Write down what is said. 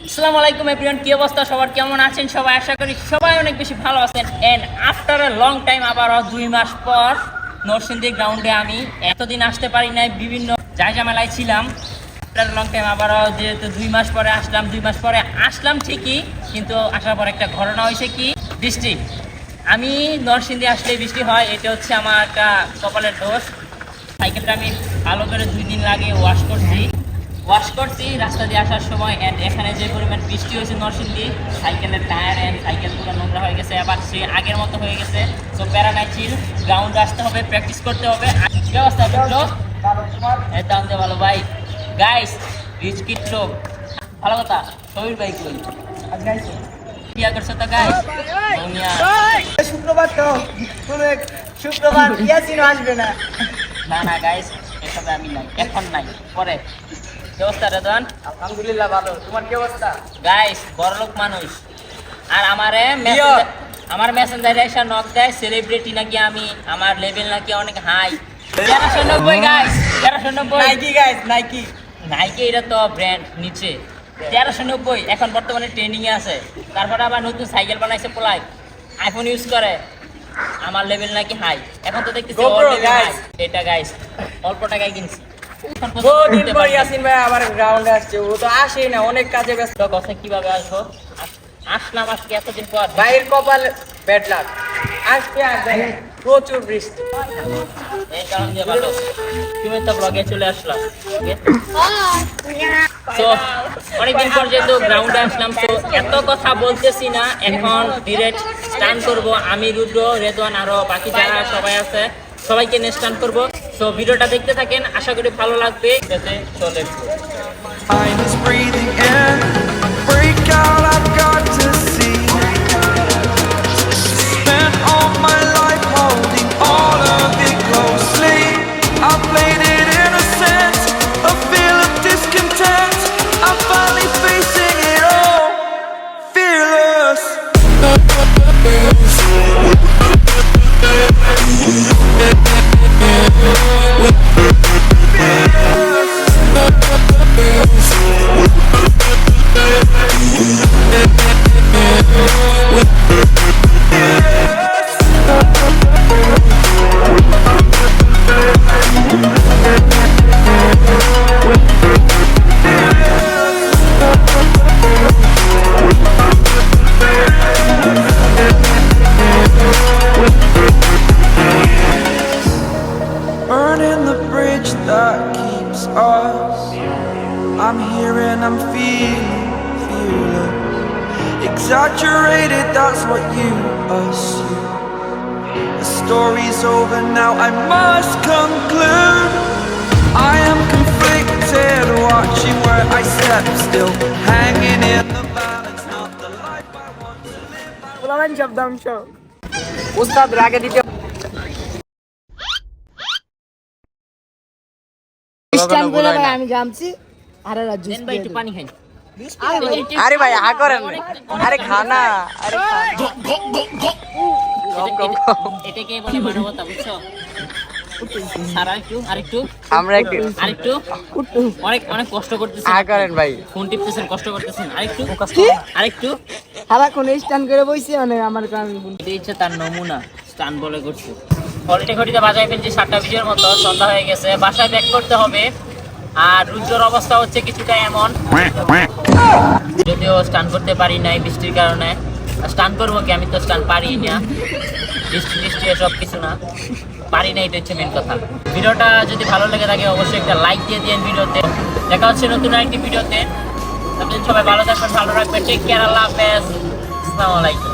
আসসালামু আলাইকুম এভরিওয়ান, কি অবস্থা সবার, কেমন আছেন সবাই? আশা করি সবাই অনেক বেশি ভালো আছেন। And after a long time আবারও 2 মাস পর নরসিংদী গ্রাউন্ডে আমি এতদিন আসতে পারি নাই, বিভিন্ন ঝামেলায় ছিলাম। আফটার লং টাইম আবারও যেহেতু 2 মাস পরে আসলাম, 2 মাস পরে আসলাম ঠিকই, কিন্তু আসার পর একটা ঘটনা হয়েছে কি, বৃষ্টি। আমি নরসিংদী আসলেই বৃষ্টি হয়, এটা হচ্ছে আমার একটা কপালের দোষ। সাইকেলটা আমি ভালো করে 2 দিন লাগে ওয়াশ করছি রাস্তা দিয়ে আসার সময়। অ্যান্ড এখানে যে পরিমাণ বৃষ্টি হয়েছে নরসিংদী, সাইকেলের টায়ার অ্যান্ড সাইকেলগুলো নোংরা হয়ে গেছে, আবার সে আগের মতো হয়ে গেছে। সো প্যারানাইচিল গ্রাউন্ডে আসতে হবে, প্র্যাকটিস করতে হবে। কি অবস্থা বুঝলো? এই ভালো ভাই, গাইস রিচ কিট লোক, ভালো কথা। সবির ভাই কই বিয়া করছে তো গাইস? শুক্রবার তো শুক্রবার ইয়াসিন আসবে না। না গাইস, এসবে আমি নাই, এখন নাই, পরে। কি অবস্থা রেদওয়ান? আলহামদুলিল্লাহ ভালো, তোমার কি অবস্থা? গাইস বড়লোক মানুষ, আর আমার মেসেঞ্জারে এসে নক দেয় সেলিব্রিটি নাকি আমি, আমার লেভেল নাকি অনেক high. 1390 guys, 1390 Nike guys, Nike এটা তো ব্র্যান্ড নিচে 1390 এখন বর্তমানে ট্রেন্ডিং এ আছে। তারপরে আবার নতুন সাইকেল বানাইছে পোলাই, আইফোন ইউজ করে, আমার লেভেল নাকি হাই। এখন তো দেখতেছি এটা গাইস অল্প টাকায় কিনছি। ইয়াসিন ভাই আমার গ্রাউন্ডে আসছে, ও তো আসেই না, অনেক কাজে ব্যস্ত। কথা কিভাবে আসবো? আসলাম আজকে এতদিন পর। ভাইয়ের কপাল ব্যাড লাক, আজকে আসবে প্রচুর বৃষ্টি। এই কারণ দিয়ে ভালো তুমি তো ব্লগে চলে আসলাম। তো অনেকদিন পর যেহেতু গ্রাউন্ডে আসলাম, তো এত কথা বলতেছি না, এখন ডিরেক্ট স্টান করব। আমি, রুদ্র, রেদওয়ান, আরো বাকি যারা সবাই আছে সবাইকে নিয়ে স্টান করবো। তো ভিডিওটা দেখতে থাকেন, আশা করি ভালো লাগবে। চলে Mind is breathing in, break out, I've got to see. Spent all my life holding all of it closely. I played it innocent, a feel of discontent. I'm finally facing it all, fearless. Burning the bridge that keeps us. I'm here and I'm feeling fearless. Exaggerated, that's what you assume. The story's over now, I must conclude. I am conflicted, watching where I step still, hanging in the balance, not the life I want to live. বলবেন শব্দাংশ উস্তাদ রাগে দিতে stand করে ভাই আমি গামছি। আরে রাজু দেন ভাই একটু পানি খাই। আরে ভাই আ করেন, আরে খানা, আরে এটাকে বলে মানবতা, বুঝছো? সারা আরেকটু আমরা একটু অনেক কষ্ট করতেছেন, আ করেন ভাই, ফোন টিপতেছেন, কষ্ট করতেছেন। আরেকটু হারা কোন স্ট্যান্ড করে বইছে মানে আমার কারণ এই হচ্ছে তার নমুনা, স্টান বলে করছে। অলরেডি ঘড়িতে বাজায় ফেলছি 7টা বিজের মতো, সন্ধ্যা হয়ে গেছে, বাসায় ব্যাক করতে হবে। আর রুদ্রর অবস্থা হচ্ছে কিছুটা এমন, যদিও স্টান করতে পারি নাই বৃষ্টির কারণে। স্টান করবো কি, আমি তো স্টান পারি না, বৃষ্টি এসব কিছু না, পারি না, এটা হচ্ছে মেন কথা। ভিডিওটা যদি ভালো লেগে থাকে অবশ্যই একটা লাইক দিয়ে দিন ভিডিওতে। দেখা হচ্ছে নতুন আরেকটি ভিডিওতে। আপনাদের সবাই ভালো থাকবেন, ভালো রাখবেন, টেক কেয়ার, আল্লাহ হাফেজ, আসসালামু আলাইকুম।